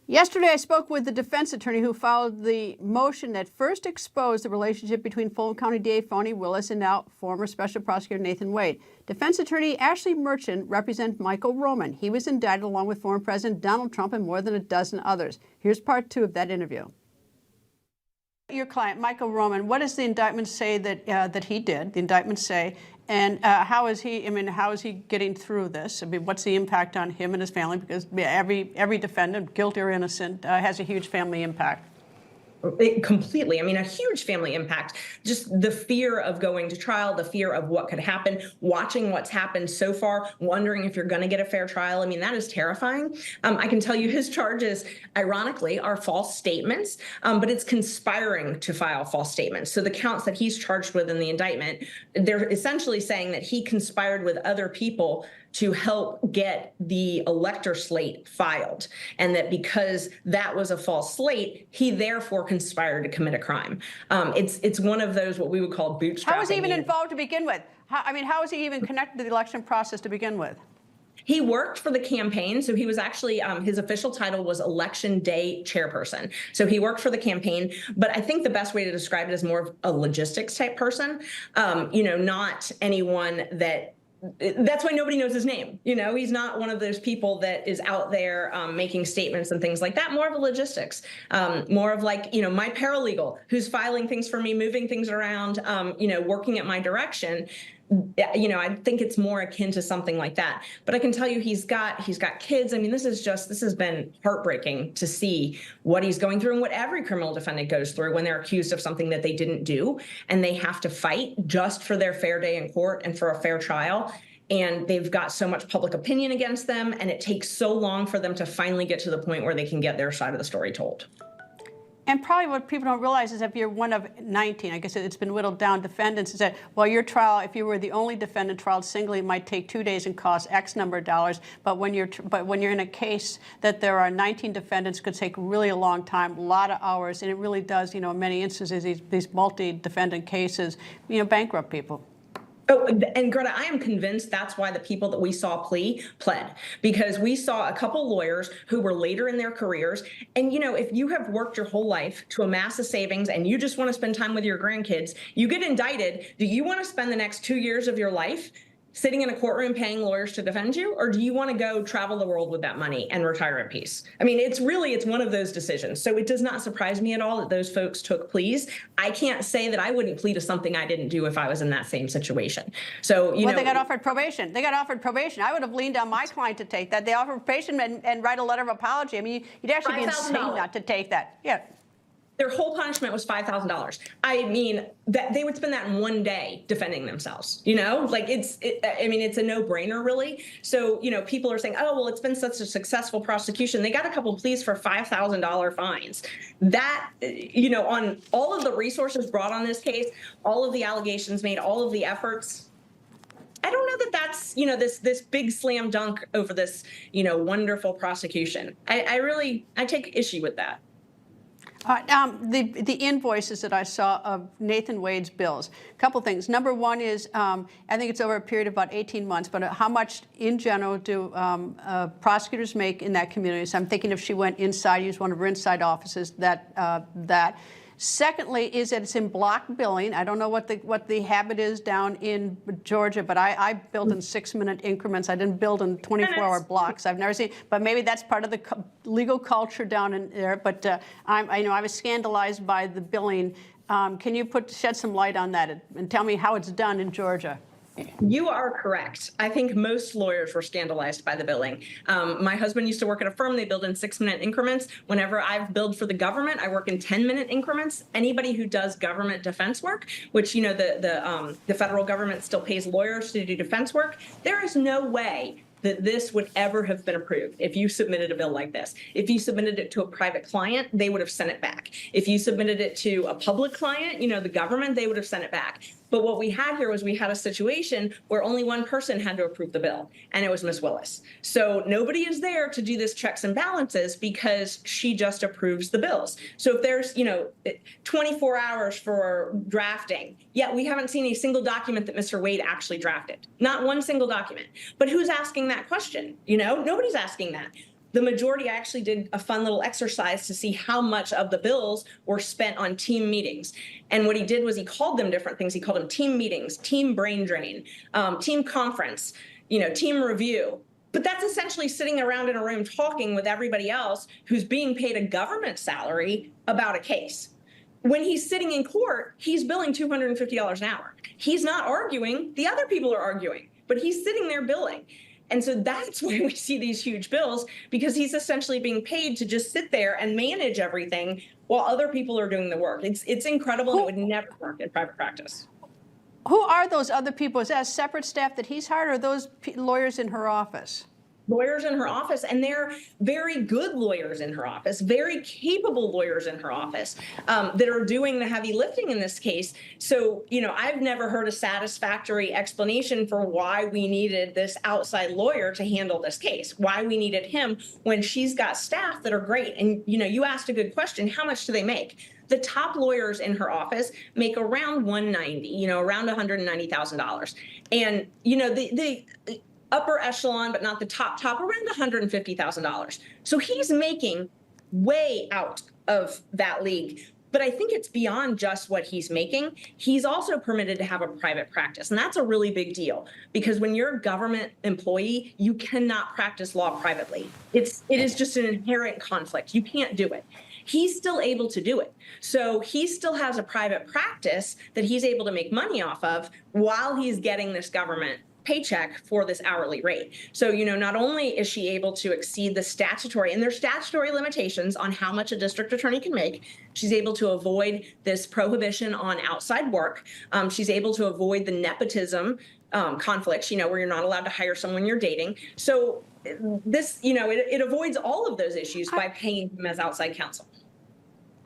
Yesterday, I spoke with the defense attorney who filed the motion that first exposed the relationship between Fulton County DA Phony Willis and now former Special Prosecutor Nathan Wade. Defense attorney Ashley Merchant represents Michael Roman. He was indicted along with former President Donald Trump and more than a dozen others. Here's part 2 of that interview. Your client, Michael Roman, what does the indictment say that he did? The indictment say, and how is he? I mean, how is he getting through this? I mean, what's the impact on him and his family? Because every defendant, guilty or innocent, has a huge family impact. Completely. I mean, a huge family impact. Just the fear of going to trial, the fear of what could happen, watching what's happened so far, wondering if you're going to get a fair trial. I mean, that is terrifying. I can tell you his charges, ironically, are false statements, but it's conspiring to file false statements. So the counts that he's charged with in the indictment, they're essentially saying that he conspired with other people to help get the elector slate filed, and that because that was a false slate, he therefore conspired to commit a crime. It's one of those what we would call bootstrapping. How was he even involved to begin with? How was he even connected to the election process to begin with? He worked for the campaign. So he was actually, his official title was Election Day Chairperson. So he worked for the campaign. But I think the best way to describe it is more of a logistics type person, not anyone that's why nobody knows his name. He's not one of those people that is out there making statements and things like that. More of a logistics, more of like, my paralegal who's filing things for me, moving things around, working at my direction. I think it's more akin to something like that. But I can tell you he's got kids. I mean, this has been heartbreaking to see what he's going through and what every criminal defendant goes through when they're accused of something that they didn't do and they have to fight just for their fair day in court and for a fair trial. And they've got so much public opinion against them, and it takes so long for them to finally get to the point where they can get their side of the story told. And probably what people don't realize is if you're one of 19, I guess it's been whittled down, defendants, is that, well, your trial, if you were the only defendant trialed singly, it might take 2 days and cost X number of dollars. But when you're in a case that there are 19 defendants, it could take really a long time, a lot of hours, and it really does, in many instances, these multi-defendant cases, bankrupt people. Oh, and Greta, I am convinced that's why the people that we saw pled, because we saw a couple lawyers who were later in their careers. And, if you have worked your whole life to amass a savings and you just want to spend time with your grandkids, you get indicted. Do you want to spend the next 2 years of your life sitting in a courtroom paying lawyers to defend you? Or do you want to go travel the world with that money and retire in peace? I mean, it's one of those decisions. So it does not surprise me at all that those folks took pleas. I can't say that I wouldn't plead to something I didn't do if I was in that same situation. So, they got offered probation. They got offered probation. I would have leaned on my client to take that. They offered probation and write a letter of apology. I mean, you'd actually be insane not to take that. Yeah. Their whole punishment was $5,000. I mean, that they would spend that in 1 day defending themselves. It's a no-brainer, really. So, people are saying, oh, well, it's been such a successful prosecution. They got a couple of pleas for $5,000 fines. That, on all of the resources brought on this case, all of the allegations made, all of the efforts, I don't know that that's, this big slam dunk over this, wonderful prosecution. I take issue with that. The invoices that I saw of Nathan Wade's bills, a couple things. Number one is, I think it's over a period of about 18 months, but how much in general do prosecutors make in that community? So I'm thinking if she went inside, used one of her inside offices, that. Secondly, is that it's in block billing. I don't know what the habit is down in Georgia, but I build in 6-minute increments. I didn't build in 24-hour blocks. I've never seen, but maybe that's part of the legal culture down in there. But I was scandalized by the billing. Can you shed some light on that and tell me how it's done in Georgia? You are correct. I think most lawyers were scandalized by the billing. My husband used to work at a firm. They billed in 6-minute increments. Whenever I've billed for the government, I work in 10-minute increments. Anybody who does government defense work, which, the federal government still pays lawyers to do defense work, there is no way that this would ever have been approved if you submitted a bill like this. If you submitted it to a private client, they would have sent it back. If you submitted it to a public client, the government, they would have sent it back. But what we had here was we had a situation where only one person had to approve the bill, and it was Ms. Willis. So nobody is there to do this checks and balances because she just approves the bills. So if there's, 24 hours for drafting, yet we haven't seen a single document that Mr. Wade actually drafted. Not one single document. But who's asking that question? Nobody's asking that. the majority actually did a fun little exercise to see how much of the bills were spent on team meetings. And what he did was he called them different things. He called them team meetings, team brain drain, team conference, team review. But that's essentially sitting around in a room talking with everybody else who's being paid a government salary about a case. When he's sitting in court, he's billing $250 an hour. He's not arguing. The other people are arguing, but he's sitting there billing. And so that's why we see these huge bills, because he's essentially being paid to just sit there and manage everything while other people are doing the work. It's incredible, and it would never work in private practice. Who are those other people? Is that a separate staff that he's hired, or are those lawyers in her office? Lawyers in her office, and they're very good lawyers in her office, very capable lawyers in her office that are doing the heavy lifting in this case. So, I've never heard a satisfactory explanation for why we needed this outside lawyer to handle this case, why we needed him when she's got staff that are great. And, you asked a good question. How much do they make? The top lawyers in her office make around $190,000, around $190,000. And, the upper echelon, but not the top, around $150,000. So he's making way out of that league. But I think it's beyond just what he's making. He's also permitted to have a private practice. And that's a really big deal, because when you're a government employee, you cannot practice law privately. It is just an inherent conflict. You can't do it. He's still able to do it. So he still has a private practice that he's able to make money off of while he's getting this government paycheck for this hourly rate. So, not only is she able to exceed the statutory, and there's statutory limitations on how much a district attorney can make, she's able to avoid this prohibition on outside work. She's able to avoid the nepotism conflicts, where you're not allowed to hire someone you're dating. So this, it avoids all of those issues by paying him as outside counsel.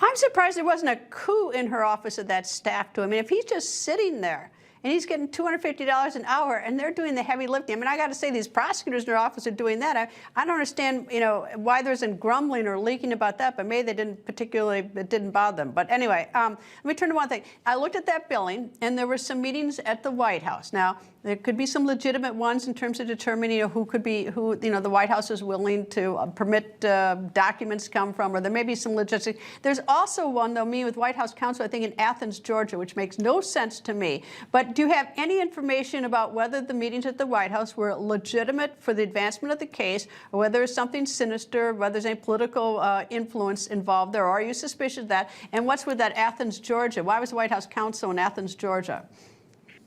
I'm surprised there wasn't a coup in her office of that staff to him. I mean, if he's just sitting there and he's getting $250 an hour, and they're doing the heavy lifting. I mean, I got to say, these prosecutors in their office are doing that. I don't understand, why there's some grumbling or leaking about that, but maybe they didn't particularly, it didn't bother them. But anyway, let me turn to one thing. I looked at that billing, and there were some meetings at the White House. Now, there could be some legitimate ones in terms of determining who the White House is willing to permit documents to come from, or there may be some logistics. There's also one, though, meeting with White House counsel, I think, in Athens, Georgia, which makes no sense to me. But do you have any information about whether the meetings at the White House were legitimate for the advancement of the case, or whether there's something sinister, whether there's any political influence involved there, or are you suspicious of that? And what's with that Athens, Georgia? Why was the White House counsel in Athens, Georgia?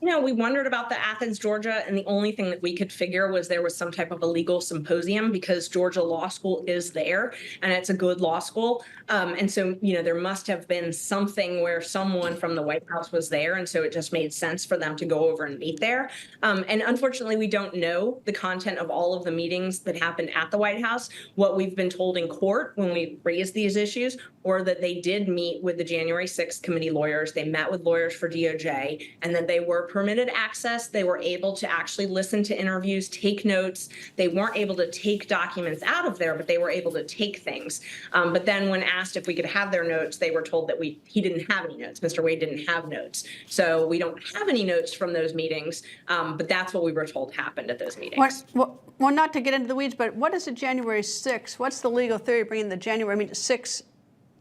We wondered about the Athens, Georgia, and the only thing that we could figure was there was some type of a legal symposium, because Georgia Law School is there, and it's a good law school. And so, there must have been something where someone from the White House was there, and so it just made sense for them to go over and meet there. And unfortunately, we don't know the content of all of the meetings that happened at the White House. What we've been told in court when we raised these issues, or that they did meet with the January 6th committee lawyers, they met with lawyers for DOJ, and that they were permitted access. They were able to actually listen to interviews, take notes. They weren't able to take documents out of there, but they were able to take things. But then when asked if we could have their notes, they were told that he didn't have any notes. Mr. Wade didn't have notes. So we don't have any notes from those meetings, but that's what we were told happened at those meetings. Well, not to get into the weeds, but what is the January 6th? What's the legal theory bringing the January 6th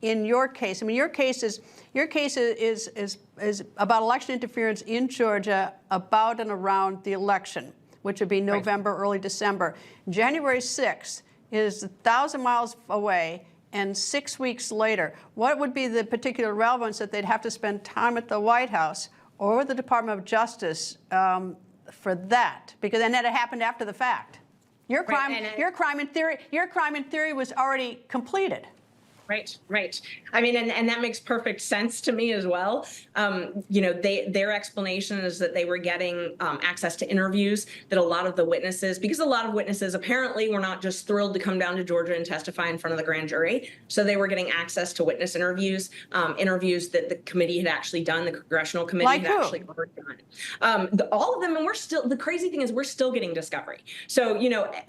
in your case? I mean, your case is about election interference in Georgia about and around the election, which would be November, early December. January 6th is 1,000 miles away and 6 weeks later. What would be the particular relevance that they'd have to spend time at the White House or the Department of Justice for that? Because then that happened after the fact. Your crime in theory was already completed. Right. I mean, and that makes perfect sense to me as well. Their explanation is that they were getting access to interviews, that a lot of the witnesses, because a lot of witnesses apparently were not just thrilled to come down to Georgia and testify in front of the grand jury. So they were getting access to witness interviews, interviews that the committee had actually done, the congressional committee had actually done. All of them, and the crazy thing is we're still getting discovery. So,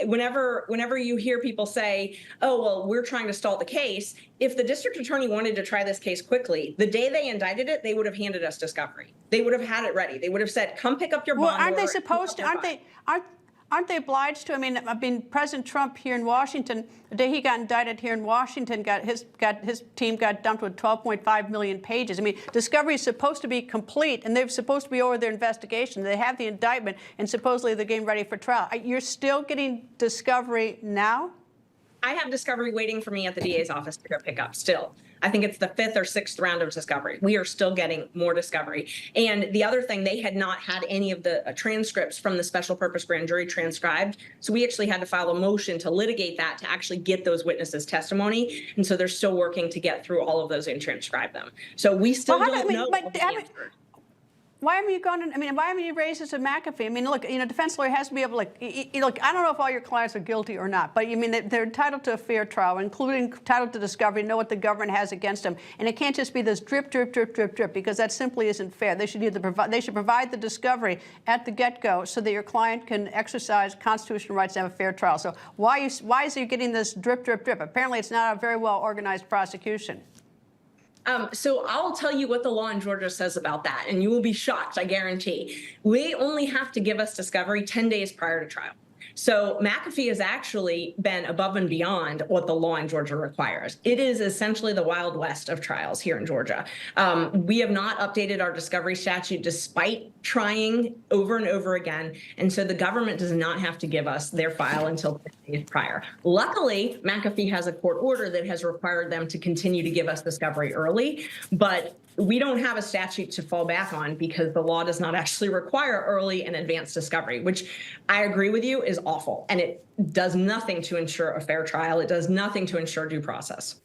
whenever you hear people say, oh, well, we're trying to stall the case, if the district attorney wanted to try this case quickly, the day they indicted it, they would have handed us discovery. They would have had it ready. They would have said, come pick up your bond. Well, aren't they supposed to? aren't they obliged to? I mean, President Trump here in Washington, the day he got indicted here in Washington, his team got dumped with 12.5 million pages. I mean, discovery is supposed to be complete, and they're supposed to be over their investigation. They have the indictment, and supposedly they're getting ready for trial. You're still getting discovery now? I have discovery waiting for me at the DA's office to go pick up still. I think it's the 5th or 6th round of discovery. We are still getting more discovery. And the other thing, they had not had any of the transcripts from the special purpose grand jury transcribed. So we actually had to file a motion to litigate that to actually get those witnesses' testimony. And so they're still working to get through all of those and transcribe them. So we still don't know. Why haven't you gone? Why haven't you raised this at McAfee? I mean, look, defense lawyer has to be able to, look, I don't know if all your clients are guilty or not, but they're entitled to a fair trial, including entitled to discovery, know what the government has against them, and it can't just be this drip, drip, drip, drip, drip, because that simply isn't fair. They should provide the discovery at the get-go so that your client can exercise constitutional rights to have a fair trial. So why is he getting this drip, drip, drip? Apparently, it's not a very well organized prosecution. So I'll tell you what the law in Georgia says about that, and you will be shocked, I guarantee. They only have to give us discovery 10 days prior to trial. So McAfee has actually been above and beyond what the law in Georgia requires. It is essentially the Wild West of trials here in Georgia. We have not updated our discovery statute despite trying over and over again. And so the government does not have to give us their file until 10 days prior. Luckily, McAfee has a court order that has required them to continue to give us discovery early, but we don't have a statute to fall back on because the law does not actually require early and advanced discovery, which I agree with you is awful. And it does nothing to ensure a fair trial. It does nothing to ensure due process.